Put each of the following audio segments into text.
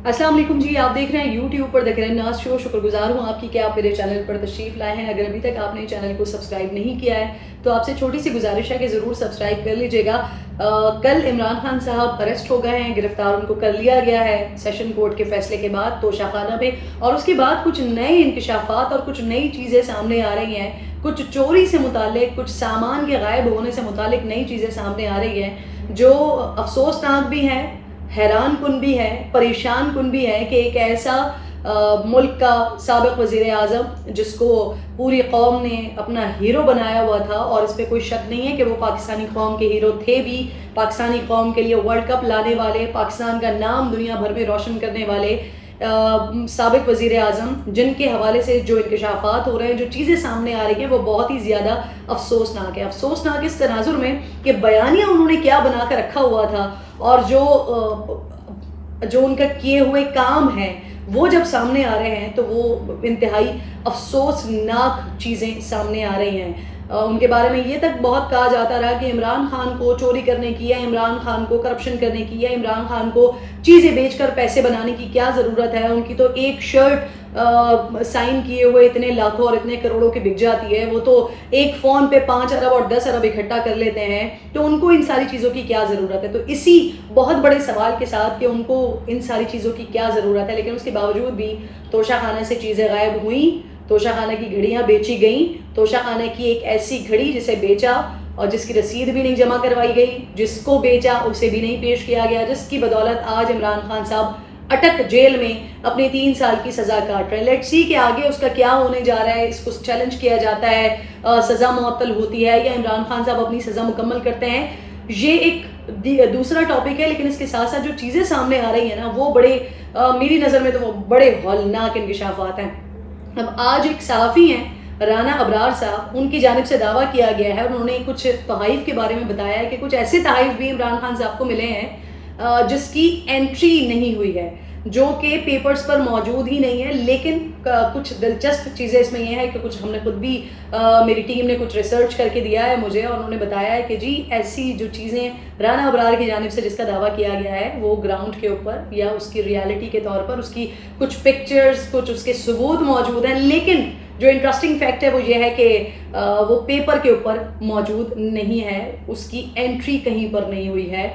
السلام علیکم جی، آپ دیکھ رہے ہیں یوٹیوب پر ذکر ناز شو. شکر گزار ہوں آپ کی کہ آپ میرے چینل پر تشریف لائے ہیں. اگر ابھی تک آپ نے چینل کو سبسکرائب نہیں کیا ہے تو آپ سے چھوٹی سی گزارش ہے کہ ضرور سبسکرائب کر لیجئے گا. کل عمران خان صاحب اریسٹ ہو گئے ہیں، گرفتار ان کو کر لیا گیا ہے سیشن کورٹ کے فیصلے کے بعد توشہ خانہ میں، اور اس کے بعد کچھ نئے انکشافات اور کچھ نئی چیزیں سامنے آ رہی ہیں. کچھ چوری سے متعلق، کچھ سامان کے غائب ہونے سے متعلق نئی چیزیں سامنے آ رہی ہیں جو افسوسناک بھی ہیں، حیران کن بھی ہے، پریشان کن بھی ہے کہ ایک ایسا ملک کا سابق وزیر اعظم جس کو پوری قوم نے اپنا ہیرو بنایا ہوا تھا، اور اس پہ کوئی شک نہیں ہے کہ وہ پاکستانی قوم کے ہیرو تھے بھی، پاکستانی قوم کے لیے ورلڈ کپ لانے والے، پاکستان کا نام دنیا بھر میں روشن کرنے والے سابق وزیر اعظم، جن کے حوالے سے جو انکشافات ہو رہے ہیں، جو چیزیں سامنے آ رہی ہیں، وہ بہت ہی زیادہ افسوسناک ہے. افسوسناک اس تناظر میں کہ بیانیہ انہوں نے کیا بنا کر رکھا ہوا تھا، اور جو ان کا کیے ہوئے کام ہیں وہ جب سامنے آ رہے ہیں تو وہ انتہائی افسوسناک چیزیں سامنے آ رہی ہیں. ان کے بارے میں یہ تک بہت کہا جاتا رہا کہ عمران خان کو چوری کرنے کی، یا عمران خان کو کرپشن کرنے کی، یا عمران خان کو چیزیں بیچ کر پیسے بنانے کی کیا ضرورت ہے. ان کی تو ایک شرٹ سائن کیے ہوئے اتنے لاکھوں اور اتنے کروڑوں کی بک جاتی ہے، وہ تو ایک فون پہ 5 ارب اور 10 ارب اکٹھا کر لیتے ہیں. تو ان کو ان ساری چیزوں کی کیا ضرورت ہے؟ تو اسی بہت بڑے سوال کے ساتھ کہ ان کو ان ساری چیزوں کی کیا ضرورت ہے، لیکن اس کے باوجود بھی توشہ خانہ سے چیزیں غائب ہوئیں، توشہ خانہ کی گھڑیاں بیچی گئیں. توشہ خانہ کی ایک ایسی گھڑی جسے بیچا اور جس کی رسید بھی نہیں جمع کروائی گئی، جس کو بیچا اسے بھی نہیں پیش کیا گیا، جس کی بدولت آج عمران خان صاحب اٹک جیل میں اپنی 3 سال کی سزا کاٹ رہے ہیں. لیٹس سی کہ آگے اس کا کیا ہونے جا رہا ہے. اس کو چیلنج کیا جاتا ہے، سزا معطل ہوتی ہے، یا عمران خان صاحب اپنی سزا مکمل کرتے ہیں. یہ ایک دوسرا ٹاپک ہے، لیکن اس کے ساتھ ساتھ جو چیزیں سامنے آ رہی ہیں نا، وہ بڑے میری نظر میں تو وہ بڑے ہولناک انکشافات ہیں. اب آج ایک صحافی ہیں رانا ابرار صاحب، ان کی جانب سے دعویٰ کیا گیا ہے، انہوں نے کچھ تحائف کے بارے میں بتایا ہے کہ کچھ ایسے تحائف بھی عمران خان صاحب کو ملے ہیں جس کی انٹری نہیں ہوئی ہے، جو کہ پیپرز پر موجود ہی نہیں ہے. لیکن کچھ دلچسپ چیزیں اس میں یہ ہے کہ کچھ ہم نے خود بھی میری ٹیم نے کچھ ریسرچ کر کے دیا ہے مجھے، اور انہوں نے بتایا ہے کہ جی ایسی جو چیزیں رانا ابرار کی جانب سے جس کا دعویٰ کیا گیا ہے وہ گراؤنڈ کے اوپر یا اس کی ریالٹی کے طور پر اس کی کچھ پکچرز، کچھ اس کے ثبوت موجود ہیں. لیکن جو انٹرسٹنگ فیکٹ ہے وہ یہ ہے کہ وہ پیپر کے اوپر موجود نہیں ہے، اس کی انٹری کہیں پر نہیں ہوئی ہے.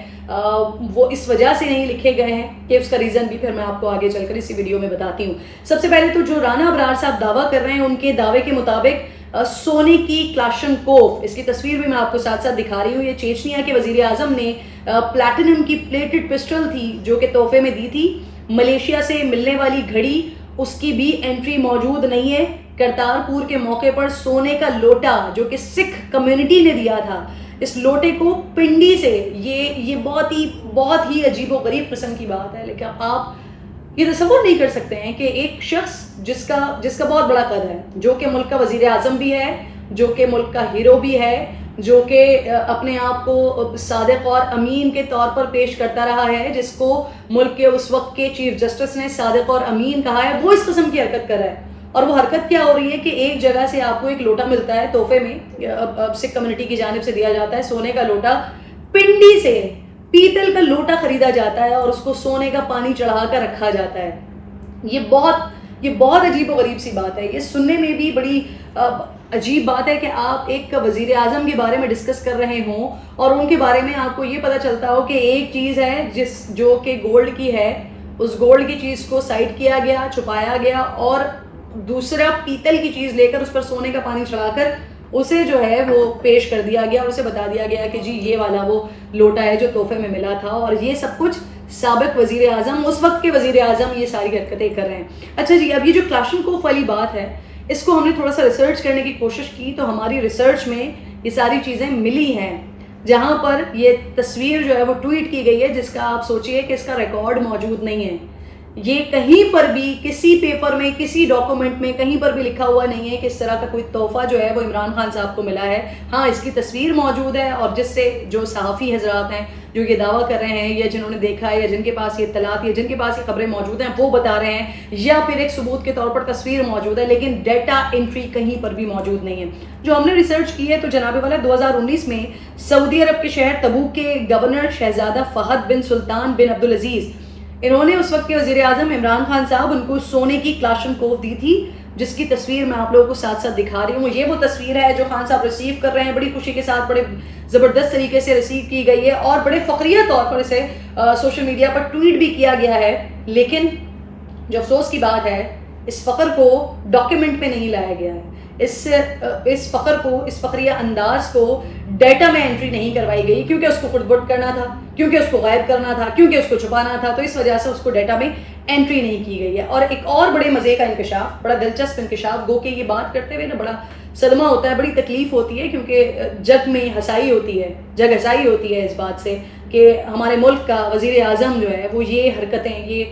وہ اس وجہ سے نہیں لکھے گئے ہیں کہ اس کا ریزن بھی پھر میں آپ کو آگے چل کر اسی ویڈیو میں بتاتی ہوں. سب سے پہلے تو جو رانا ابرار صاحب دعویٰ کر رہے ہیں، ان کے دعوے کے مطابق سونے کی کلاشنکوف، اس کی تصویر بھی میں آپ کو ساتھ ساتھ دکھا رہی ہوں، یہ چیچنیا کے وزیر اعظم نے پلیٹینم کی پلیٹڈ پسٹل تھی جو کہ تحفے میں دی تھی. ملیشیا سے ملنے والی گھڑی، اس کی بھی انٹری موجود نہیں ہے. کرتارپور کے موقع پر سونے کا لوٹا جو کہ سکھ کمیونٹی نے دیا تھا، اس لوٹے کو پنڈی سے، یہ بہت ہی عجیب و غریب قسم کی بات ہے. لیکن آپ یہ تصور نہیں کر سکتے ہیں کہ ایک شخص جس کا بہت بڑا قد ہے، جو کہ ملک کا وزیر اعظم بھی ہے، جو کہ ملک کا ہیرو بھی ہے، جو کہ اپنے آپ کو صادق اور امین کے طور پر پیش کرتا رہا ہے، جس کو ملک کے اس وقت کے چیف جسٹس نے صادق اور امین کہا ہے، وہ اس قسم کی حرکت کر رہا ہے. اور وہ حرکت کیا ہو رہی ہے کہ ایک جگہ سے آپ کو ایک لوٹا ملتا ہے تحفے میں، سکھ کمیونٹی کی جانب سے دیا جاتا ہے سونے کا لوٹا، پنڈی سے پیتل کا لوٹا خریدا جاتا ہے اور اس کو سونے کا پانی چڑھا کر رکھا جاتا ہے. یہ بہت عجیب و غریب سی بات ہے. یہ سننے میں بھی بڑی عجیب بات ہے کہ آپ ایک وزیر اعظم کے بارے میں ڈسکس کر رہے ہوں اور ان کے بارے میں آپ کو یہ پتہ چلتا ہو کہ ایک چیز ہے جو کہ گولڈ کی ہے، اس گولڈ کی چیز کو سائڈ کیا گیا، چھپایا گیا، اور دوسرا پیتل کی چیز لے کر اس پر سونے کا پانی چڑھا کر اسے جو ہے وہ پیش کر دیا گیا، اور اسے بتا دیا گیا کہ جی یہ والا وہ لوٹا ہے جو تحفے میں ملا تھا. اور یہ سب کچھ سابق وزیر اعظم، اس وقت کے وزیر اعظم یہ ساری حرکتیں کر رہے ہیں. اچھا جی، اب یہ جو کلاشنکوف والی بات ہے، اس کو ہم نے تھوڑا سا ریسرچ کرنے کی کوشش کی تو ہماری ریسرچ میں یہ ساری چیزیں ملی ہیں، جہاں پر یہ تصویر جو ہے وہ ٹویٹ کی گئی ہے، جس کا آپ سوچئے کہ اس کا ریکارڈ موجود نہیں ہے. یہ کہیں پر بھی کسی پیپر میں، کسی ڈاکومنٹ میں کہیں پر بھی لکھا ہوا نہیں ہے کہ اس طرح کا کوئی تحفہ جو ہے وہ عمران خان صاحب کو ملا ہے. ہاں، اس کی تصویر موجود ہے، اور جس سے جو صحافی حضرات ہیں جو یہ دعویٰ کر رہے ہیں، یا جنہوں نے دیکھا ہے، یا جن کے پاس یہ اطلاعات، یا جن کے پاس یہ خبریں موجود ہیں، وہ بتا رہے ہیں، یا پھر ایک ثبوت کے طور پر تصویر موجود ہے، لیکن ڈیٹا انٹری کہیں پر بھی موجود نہیں ہے. جو ہم نے ریسرچ کی ہے تو جناب والا 2019 میں سعودی عرب کے شہر تبوک کے گورنر شہزادہ فہد بن سلطان بن عبدالعزیز، انہوں نے اس وقت کے وزیر اعظم عمران خان صاحب ان کو سونے کی کلاشنکوف دی تھی، جس کی تصویر میں آپ لوگوں کو ساتھ ساتھ دکھا رہی ہوں. یہ وہ تصویر ہے جو خان صاحب ریسیو کر رہے ہیں، بڑی خوشی کے ساتھ، بڑے زبردست طریقے سے ریسیو کی گئی ہے اور بڑے فخریہ طور پر اسے سوشل میڈیا پر ٹویٹ بھی کیا گیا ہے. لیکن جو افسوس کی بات ہے، اس فخر کو ڈاکیومنٹ پہ نہیں لایا گیا ہے. اس فخر کو، اس فخریہ انداز کو ڈیٹا میں انٹری نہیں کروائی گئی، کیونکہ اس کو خود بٹ کرنا تھا، کیونکہ اس کو غائب کرنا تھا، کیونکہ اس کو چھپانا تھا. تو اس وجہ سے اس کو ڈیٹا میں انٹری نہیں کی گئی ہے. اور ایک اور بڑے مزے کا انکشاف، بڑا دلچسپ انکشاف، گو کہ یہ بات کرتے ہوئے نا بڑا صدمہ ہوتا ہے، بڑی تکلیف ہوتی ہے، کیونکہ جگ میں ہنسائی ہوتی ہے، جگ ہنسائی ہوتی ہے اس بات سے کہ ہمارے ملک کا وزیر اعظم جو ہے وہ یہ حرکتیں، یہ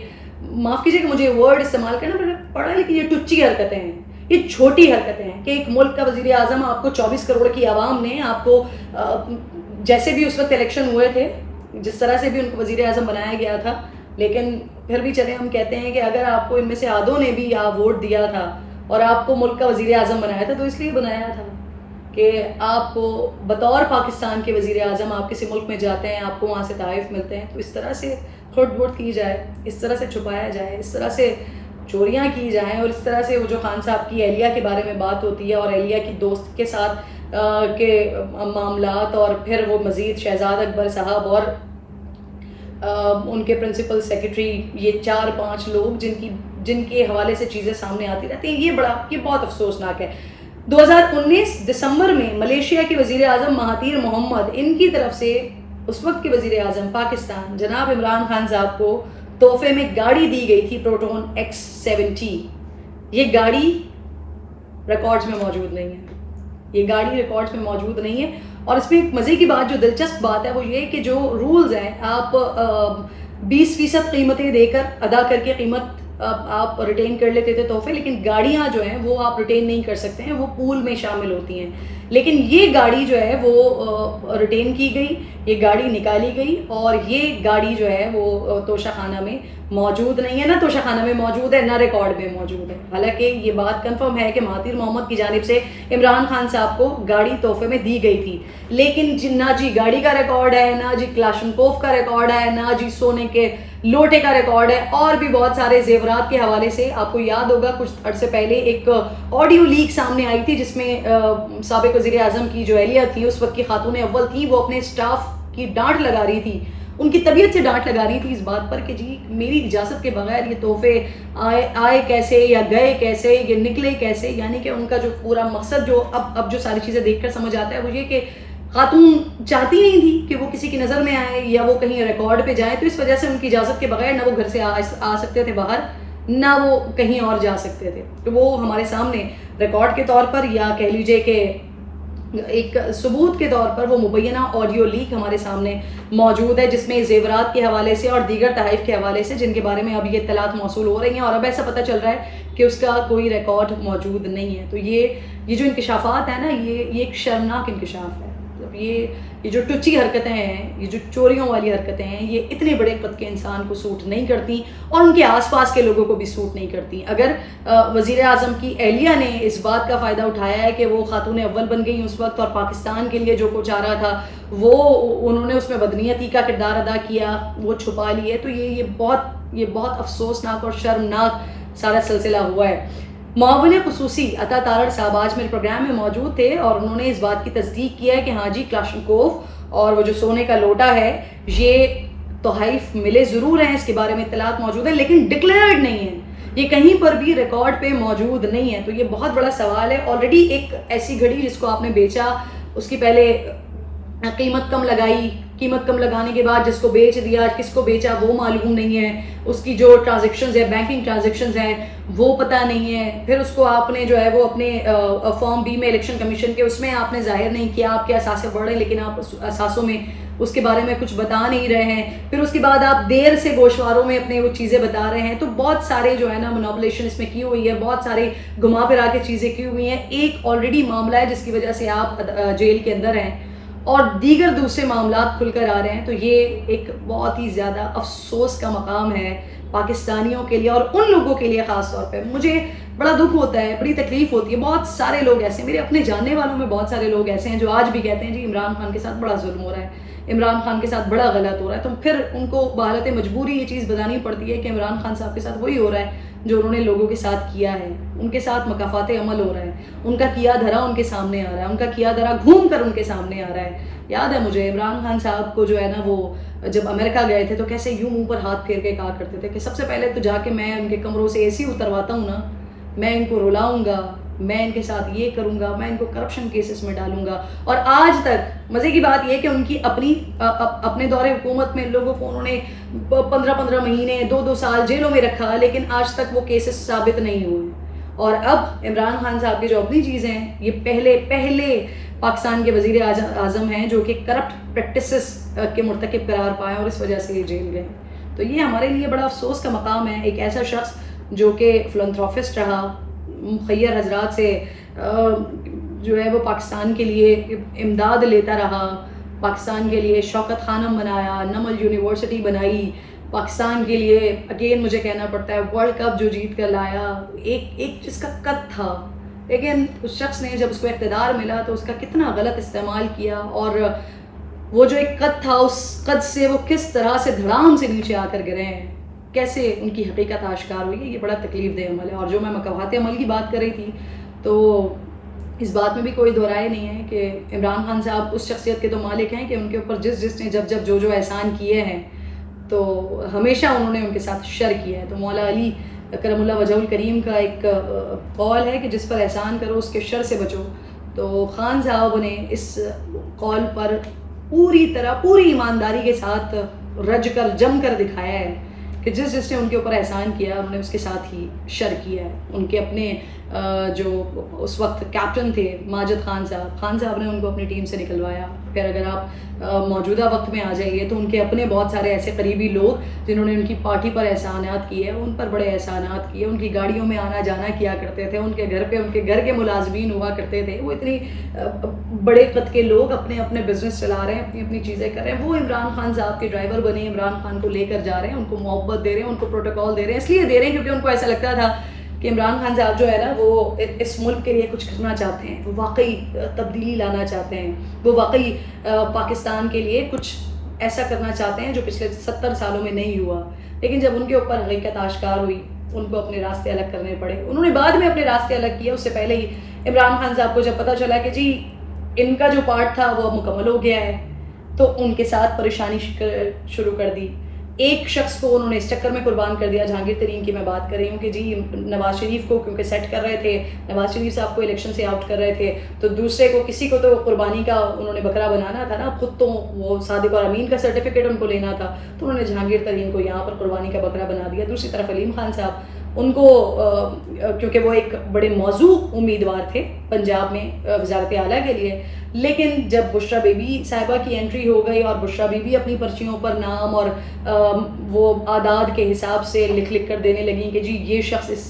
معاف کیجیے کہ مجھے ورڈ استعمال کرنا پڑا، لیکن یہ ٹچی حرکتیں ہیں، یہ چھوٹی حرکتیں ہیں کہ ایک ملک کا وزیر اعظم، آپ کو 24 کروڑ کی عوام نے آپ کو جیسے بھی اس وقت الیکشن ہوئے تھے، جس طرح سے بھی ان کو وزیر اعظم بنایا گیا تھا، لیکن پھر بھی چلے ہم کہتے ہیں کہ اگر آپ کو ان میں سے آدھوں نے بھی ووٹ دیا تھا اور آپ کو ملک کا وزیر اعظم بنایا تھا، تو اس لیے بنایا تھا کہ آپ کو بطور پاکستان کے وزیر اعظم آپ کسی ملک میں جاتے ہیں، آپ کو وہاں سے تحائف ملتے ہیں، تو اس طرح سے کھوٹ بوٹ کی جائے، اس طرح سے چھپایا جائے، اس طرح سے چوریاں کی جائیں، اور اس طرح سے وہ جو خان صاحب کی اہلیہ کے بارے میں بات ہوتی ہے اور اہلیہ کی دوست کے ساتھ کے معاملات، اور پھر وہ مزید شہزاد اکبر صاحب اور ان کے پرنسپل سیکرٹری، یہ 4-5 لوگ جن کے حوالے سے چیزیں سامنے آتی رہتی ہیں، یہ بہت افسوسناک ہے. 2019 دسمبر میں ملیشیا کے وزیر اعظم مہاتیر محمد، ان کی طرف سے اس وقت کے وزیر اعظم پاکستان جناب عمران خان صاحب کو تحفے میں گاڑی دی گئی تھی، پروٹون X70. یہ گاڑی ریکارڈز میں موجود نہیں ہے، یہ گاڑی ریکارڈز میں موجود نہیں ہے. اور اس میں ایک مزے کی بات، جو دلچسپ بات ہے، وہ یہ کہ جو رولز ہیں، آپ 20% قیمتیں دے کر، ادا کر کے قیمت آپ ریٹین کر لیتے تھے تحفے، لیکن گاڑیاں جو ہیں وہ آپ ریٹین نہیں کر سکتے ہیں، وہ پول میں شامل ہوتی ہیں. لیکن یہ گاڑی جو ہے وہ ریٹین کی گئی، یہ گاڑی نکالی گئی، اور یہ گاڑی جو ہے وہ توشہ خانہ میں موجود نہیں ہے، نہ توشہ خانہ میں موجود ہے، نہ ریکارڈ میں موجود ہے. حالانکہ یہ بات کنفرم ہے کہ مہاتیر محمد کی جانب سے عمران خان صاحب کو گاڑی تحفے میں دی گئی تھی، لیکن نہ جی گاڑی کا ریکارڈ ہے، نہ جی کلاشنکوف کا ریکارڈ ہے، نہ جی سونے کے لوٹے کا ریکارڈ ہے، اور بھی بہت سارے زیورات کے حوالے سے. آپ کو یاد ہوگا کچھ عرصے پہلے ایک آڈیو لیک سامنے آئی تھی، جس میں سابق وزیر اعظم کی جو اہلیہ تھی، اس وقت کی خاتون اول تھی، وہ اپنے اسٹاف کی ڈانٹ لگا رہی تھی، ان کی طبیعت سے ڈانٹ لگا رہی تھی اس بات پر کہ جی میری اجازت کے بغیر یہ تحفے آئے کیسے، یا گئے کیسے، یہ نکلے کیسے. یعنی کہ ان کا جو پورا مقصد، جو اب جو ساری چیزیں دیکھ کر سمجھ آتا ہے، وہ یہ کہ خاتون چاہتی نہیں تھی کہ وہ کسی کی نظر میں آئے یا وہ کہیں ریکارڈ پہ جائیں، تو اس وجہ سے ان کی اجازت کے بغیر نہ وہ گھر سے آ سکتے تھے باہر، نہ وہ کہیں اور جا سکتے تھے. تو وہ ہمارے سامنے ریکارڈ کے طور پر، یا کہہ لیجئے کہ ایک ثبوت کے طور پر، وہ مبینہ آڈیو لیک ہمارے سامنے موجود ہے، جس میں زیورات کے حوالے سے اور دیگر تحائف کے حوالے سے، جن کے بارے میں اب یہ اطلاعات موصول ہو رہی ہیں، اور اب ایسا پتہ چل رہا ہے کہ اس کا کوئی ریکارڈ موجود نہیں ہے. تو یہ جو انکشافات ہیں نا، یہ ایک شرمناک انکشاف ہے. یہ جو ٹچی حرکتیں ہیں، یہ جو چوریوں والی حرکتیں ہیں، یہ اتنے بڑے قد کے انسان کو سوٹ نہیں کرتی، اور ان کے آس پاس کے لوگوں کو بھی سوٹ نہیں کرتی. اگر وزیر اعظم کی اہلیہ نے اس بات کا فائدہ اٹھایا ہے کہ وہ خاتون اول بن گئی اس وقت، اور پاکستان کے لیے جو کچھ آ رہا تھا وہ انہوں نے اس میں بدنیتی کا کردار ادا کیا، وہ چھپا لیے، تو یہ بہت افسوسناک اور شرمناک سارا سلسلہ ہوا ہے. معاون خصوصی عطا تارڑ صاحب آج میرے پروگرام میں موجود تھے، اور انہوں نے اس بات کی تصدیق کیا ہے کہ ہاں جی کلاشنکوف اور وہ جو سونے کا لوٹا ہے، یہ تحائف ملے ضرور ہیں، اس کے بارے میں اطلاعات موجود ہیں، لیکن ڈکلیئرڈ نہیں ہیں، یہ کہیں پر بھی ریکارڈ پہ موجود نہیں ہے. تو یہ بہت بڑا سوال ہے. آلریڈی ایک ایسی گھڑی جس کو آپ نے بیچا، اس کی پہلے قیمت کم لگائی، قیمت کم لگانے کے بعد جس کو بیچ دیا، کس کو بیچا وہ معلوم نہیں ہے، اس کی جو ٹرانزیکشنز ہیں، بینکنگ ٹرانزیکشنز ہیں، وہ پتہ نہیں ہے. پھر اس کو آپ نے جو ہے وہ اپنے فارم بی میں الیکشن کمیشن کے، اس میں آپ نے ظاہر نہیں کیا آپ کے اثاثے بڑھ رہے ہیں، لیکن آپ اثاثوں میں اس کے بارے میں کچھ بتا نہیں رہے ہیں. پھر اس کے بعد آپ دیر سے گوشواروں میں اپنے وہ چیزیں بتا رہے ہیں. تو بہت سارے جو ہے نا مناپولیشن اس میں کی ہوئی ہے، بہت سارے گھما پھرا کے چیزیں کی ہوئی ہیں. ایک آلریڈی معاملہ ہے جس کی وجہ سے آپ جیل کے اندر ہیں، اور دیگر دوسرے معاملات کھل کر آ رہے ہیں. تو یہ ایک بہت ہی زیادہ افسوس کا مقام ہے پاکستانیوں کے لیے، اور ان لوگوں کے لیے خاص طور پہ. مجھے بڑا دکھ ہوتا ہے، بڑی تکلیف ہوتی ہے. بہت سارے لوگ ایسے ہیں، میرے اپنے جاننے والوں میں بہت سارے لوگ ایسے ہیں جو آج بھی کہتے ہیں جی عمران خان کے ساتھ بڑا ظلم ہو رہا ہے، عمران خان کے ساتھ بڑا غلط ہو رہا ہے، تو پھر ان کو بحالت مجبوری یہ چیز بتانی پڑتی ہے کہ عمران خان صاحب کے ساتھ وہی ہو رہا ہے جو انہوں نے لوگوں کے ساتھ کیا ہے، ان کے ساتھ مکافات عمل ہو رہا ہے، ان کا کیا دھرا ان کے سامنے آ رہا ہے، ان کا کیا دھرا گھوم کر ان کے سامنے آ رہا ہے. یاد ہے مجھے عمران خان صاحب کو جو ہے نا، وہ جب امریکہ گئے تھے تو کیسے یوں منہ پر ہاتھ پھیر کے کہا کرتے تھے کہ سب سے پہلے تو جا کے میں ان کے کمروں سے اے سی اترواتا ہوں نا، میں ان کو رلاؤں گا، میں ان کے ساتھ یہ کروں گا، میں ان کو کرپشن کیسز میں ڈالوں گا. اور آج تک مزے کی بات یہ کہ ان کی اپنے دور حکومت میں لوگوں کو انہوں نے 15 مہینے 2 سال جیلوں میں رکھا، لیکن آج تک وہ کیسز ثابت نہیں ہوئے. اور اب عمران خان صاحب کی جو اپنی چیزیں ہیں، یہ پہلے پاکستان کے وزیر اعظم ہیں جو کہ کرپٹ پریکٹسز کے مرتکب قرار پائے اور اس وجہ سے یہ جیل گئے. تو یہ ہمارے لیے بڑا افسوس کا مقام ہے، ایک ایسا شخص جو کہ فلنتھراپسٹ رہا، مخیر حضرات سے جو ہے وہ پاکستان کے لیے امداد لیتا رہا، پاکستان کے لیے شوکت خانم بنایا، نمل یونیورسٹی بنائی، پاکستان کے لیے اگین مجھے کہنا پڑتا ہے ورلڈ کپ جو جیت کر لایا. ایک جس کا قد تھا، لیکن اس شخص نے جب اس کو اقتدار ملا تو اس کا کتنا غلط استعمال کیا، اور وہ جو ایک قد تھا اس قد سے وہ کس طرح سے دھڑام سے نیچے آ کر گرے ہیں، کیسے ان کی حقیقت آشکار ہوئی ہے. یہ بڑا تکلیف دہ عمل ہے. اور جو میں مکافات عمل کی بات کر رہی تھی، تو اس بات میں بھی کوئی دو رائے نہیں ہے کہ عمران خان صاحب اس شخصیت کے تو مالک ہیں کہ ان کے اوپر جس نے جب جو احسان کیے ہیں تو ہمیشہ انہوں نے ان کے ساتھ شر کیا ہے. تو مولا علی کرم اللہ وجہ الکریم کا ایک قول ہے کہ جس پر احسان کرو اس کے شر سے بچو. تو خان صاحب نے اس قول پر پوری ایمانداری کے ساتھ رج کر جم کر دکھایا ہے کہ جس نے ان کے اوپر احسان کیا انہوں نے اس کے ساتھ ہی شر کیا ہے. ان کے اپنے جو اس وقت کیپٹن تھے ماجد خان صاحب نے ان کو اپنی ٹیم سے نکلوایا. پھر اگر آپ موجودہ وقت میں آ جائیے تو ان کے اپنے بہت سارے ایسے قریبی لوگ جنہوں نے ان کی پارٹی پر احسانات کیے، ان پر بڑے احسانات کیے، ان کی گاڑیوں میں آنا جانا کیا کرتے تھے، ان کے گھر پہ ان کے گھر کے ملازمین ہوا کرتے تھے. وہ اتنی بڑے قد کے لوگ اپنے بزنس چلا رہے ہیں، اپنی چیزیں کر رہے ہیں، وہ عمران خان صاحب کے ڈرائیور بنے، عمران خان کو لے کر جا رہے ہیں، ان کو محبت دے رہے ہیں، ان کو پروٹوکال دے رہے ہیں. اس لیے دے رہے ہیں کیونکہ ان کو ایسا لگتا تھا کہ عمران خان صاحب جو ہے نا وہ اس ملک کے لیے کچھ کرنا چاہتے ہیں، وہ واقعی تبدیلی لانا چاہتے ہیں، وہ واقعی پاکستان کے لیے کچھ ایسا کرنا چاہتے ہیں جو پچھلے 70 سالوں میں نہیں ہوا. لیکن جب ان کے اوپر حقیقت آشکار ہوئی، ان کو اپنے راستے الگ کرنے پڑے. انہوں نے بعد میں اپنے راستے الگ کیے، اس سے پہلے ہی عمران خان صاحب کو جب پتہ چلا کہ جی ان کا جو پارٹ تھا وہ اب مکمل ہو گیا ہے، تو ان کے ساتھ پریشانی شروع کر دی. ایک شخص کو انہوں نے اس چکر میں قربان کر دیا، جہانگیر ترین کی میں بات کر رہی ہوں، کہ جی نواز شریف کو کیونکہ سیٹ کر رہے تھے، نواز شریف صاحب کو الیکشن سے آؤٹ کر رہے تھے، تو دوسرے کو کسی کو تو قربانی کا انہوں نے بکرا بنانا تھا نا. خود تو وہ صادق اور امین کا سرٹیفکیٹ ان کو لینا تھا، تو انہوں نے جہانگیر ترین کو یہاں پر قربانی کا بکرا بنا دیا. دوسری طرف علیم خان صاحب، ان کو کیونکہ وہ ایک بڑے موضوع امیدوار تھے پنجاب میں وزارت اعلیٰ کے لیے، لیکن جب بشرا بی بی صاحبہ کی انٹری ہو گئی اور بشرا بی بی اپنی پرچیوں پر نام اور وہ اعداد کے حساب سے لکھ کر دینے لگیں کہ جی یہ شخص اس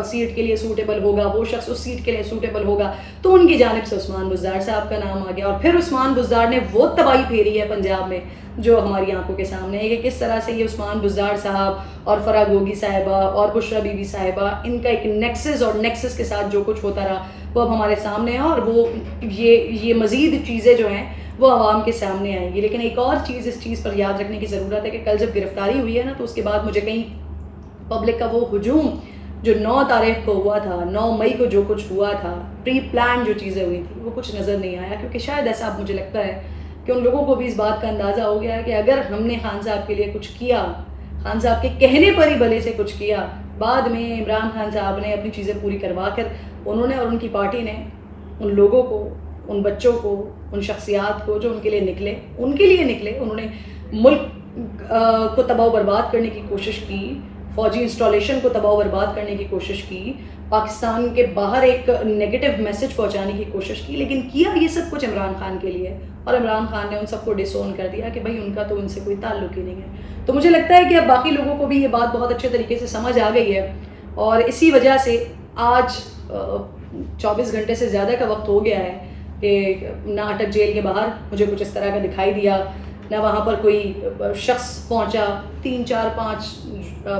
سیٹ کے لیے سوٹیبل ہوگا، وہ شخص اس سیٹ کے لیے سوٹیبل ہوگا، تو ان کی جانب سے عثمان بزدار صاحب کا نام آ گیا. اور پھر عثمان بزدار نے وہ تباہی پھیری ہے پنجاب میں جو ہماری آنکھوں کے سامنے ہے کہ کس طرح سے یہ عثمان بزدار صاحب اور فرا گوگی صاحبہ اور بشرا بی بی صاحبہ، ان کا ایک نیکسس کے ساتھ جو کچھ ہوتا رہا وہ اب ہمارے سامنے ہے. اور وہ یہ مزید چیزیں جو ہیں وہ عوام کے سامنے آئیں گی. لیکن ایک اور چیز اس چیز پر یاد رکھنے کی ضرورت ہے کہ کل جب گرفتاری ہوئی ہے نا، تو اس کے بعد مجھے کہیں پبلک کا وہ ہجوم جو 9 تاریخ کو ہوا تھا، 9 مئی کو جو کچھ ہوا تھا، پری پلان جو چیزیں ہوئی تھیں، وہ کچھ نظر نہیں آیا. کیونکہ شاید ایسا اب مجھے لگتا ہے کہ ان لوگوں کو بھی اس بات کا اندازہ ہو گیا ہے کہ اگر ہم نے خان صاحب کے لیے کچھ کیا، خان صاحب کے کہنے پر ہی بھلے سے کچھ کیا، بعد میں عمران خان صاحب نے اپنی چیزیں پوری کروا کر انہوں نے اور ان کی پارٹی نے ان لوگوں کو، ان بچوں کو، ان شخصیات کو جو ان کے لیے نکلے، انہوں نے ملک کو تباہ و برباد کرنے کی کوشش کی، فوجی انسٹالیشن کو تباہ و برباد کرنے کی کوشش کی، پاکستان کے باہر ایک نیگیٹو میسج پہنچانے کی کوشش کی. لیکن کیا یہ سب کچھ عمران خان کے لیے، اور عمران خان نے ان سب کو ڈسون کر دیا کہ بھائی ان کا تو ان سے کوئی تعلق ہی نہیں ہے. تو مجھے لگتا ہے کہ اب باقی لوگوں کو بھی یہ بات بہت اچھے طریقے سے سمجھ آ گئی ہے، اور اسی وجہ سے آج 24 گھنٹے سے زیادہ کا وقت ہو گیا ہے کہ نہ اٹک جیل کے باہر مجھے کچھ اس طرح کا دکھائی دیا، نہ وہاں پر کوئی شخص پہنچا. 3 4 5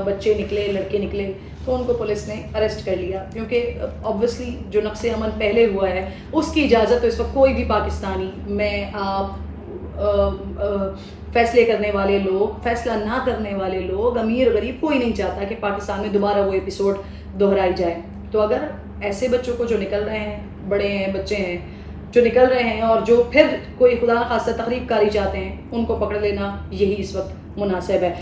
بچے نکلے، لڑکے نکلے، تو ان کو پولیس نے اریسٹ کر لیا. کیونکہ آبویسلی جو نقص امن پہلے ہوا ہے اس کی اجازت تو اس وقت کوئی بھی پاکستانی، میں آپ، فیصلے کرنے والے لوگ، فیصلہ نہ کرنے والے لوگ، امیر غریب کوئی نہیں چاہتا کہ پاکستان میں دوبارہ وہ ایپیسوڈ دہرائی جائے. تو اگر ایسے بچوں کو جو نکل رہے ہیں، بڑے ہیں، بچے ہیں جو نکل رہے ہیں اور جو پھر کوئی خدا نخواستہ تخریب کاری چاہتے ہیں، ان کو پکڑ لینا یہی اس وقت مناسب ہے.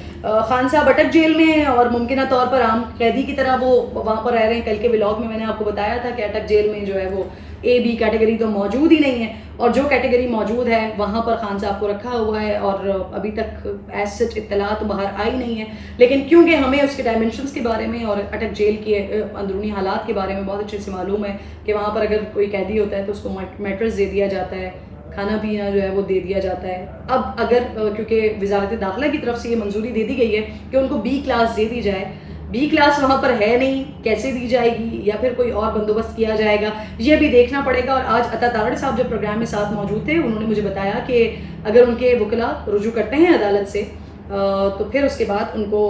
خان صاحب اٹک جیل میں ہیں اور ممکنہ طور پر عام قیدی کی طرح وہ وہاں پر رہ رہے ہیں. کل کے ولاگ میں نے آپ کو بتایا تھا کہ اٹک جیل میں جو ہے وہ اے بی کیٹیگری تو موجود ہی نہیں ہے، اور جو کیٹیگری موجود ہے وہاں پر خان صاحب کو رکھا ہوا ہے، اور ابھی تک ایز سچ اطلاعات باہر آئی نہیں ہے. لیکن کیونکہ ہمیں اس کے ڈائمنشنس کے بارے میں اور اٹک جیل کے اندرونی حالات کے بارے میں بہت اچھے سے معلوم ہے کہ وہاں پر اگر کوئی قیدی ہوتا ہے تو اس کو میٹرس دے دیا جاتا ہے، کھانا پینا جو ہے وہ دے دیا جاتا ہے. اب اگر کیونکہ وزارت داخلہ کی طرف سے یہ منظوری دے دی گئی ہے کہ ان کو بی کلاس دے دی جائے، بی کلاس وہاں پر ہے نہیں، کیسے دی جائے گی یا پھر کوئی اور بندوبست کیا جائے گا یہ بھی دیکھنا پڑے گا. اور آج عطا تارڑ صاحب جب پروگرام میں ساتھ موجود تھے انہوں نے مجھے بتایا کہ اگر ان کے وکلا رجوع کرتے ہیں عدالت سے تو پھر اس کے بعد ان کو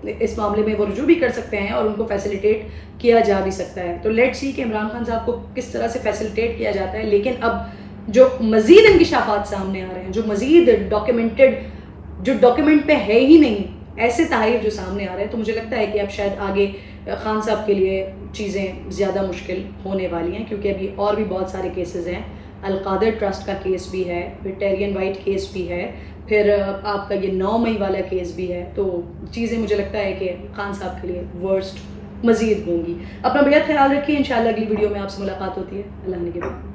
اس معاملے میں وہ رجوع بھی کر سکتے ہیں اور ان کو فیسیلیٹیٹ کیا جا بھی سکتا ہے. تو لیٹ سی کہ عمران خان صاحب کو کس طرح سے فیسیلیٹیٹ کیا جاتا ہے. لیکن اب جو مزید انکشافات سامنے آ رہے ہیں، جو مزید ڈاکیومنٹڈ، جو ڈاکیومنٹ پہ ہے ہی نہیں، ایسے تحائف جو سامنے آ رہے ہیں، تو مجھے لگتا ہے کہ اب شاید آگے خان صاحب کے لیے چیزیں زیادہ مشکل ہونے والی ہیں، کیونکہ ابھی اور بھی بہت سارے کیسز ہیں. القادر ٹرسٹ کا کیس بھی ہے، پھر ٹیرین وائٹ کیس بھی ہے، پھر آپ کا یہ 9 مئی والا کیس بھی ہے. تو چیزیں مجھے لگتا ہے کہ خان صاحب کے لیے ورسٹ مزید ہوں گی. اپنا بہت خیال رکھیے. انشاءاللہ اگلی ویڈیو میں آپ سے ملاقات ہوتی ہے. اللہ نے کے بعد.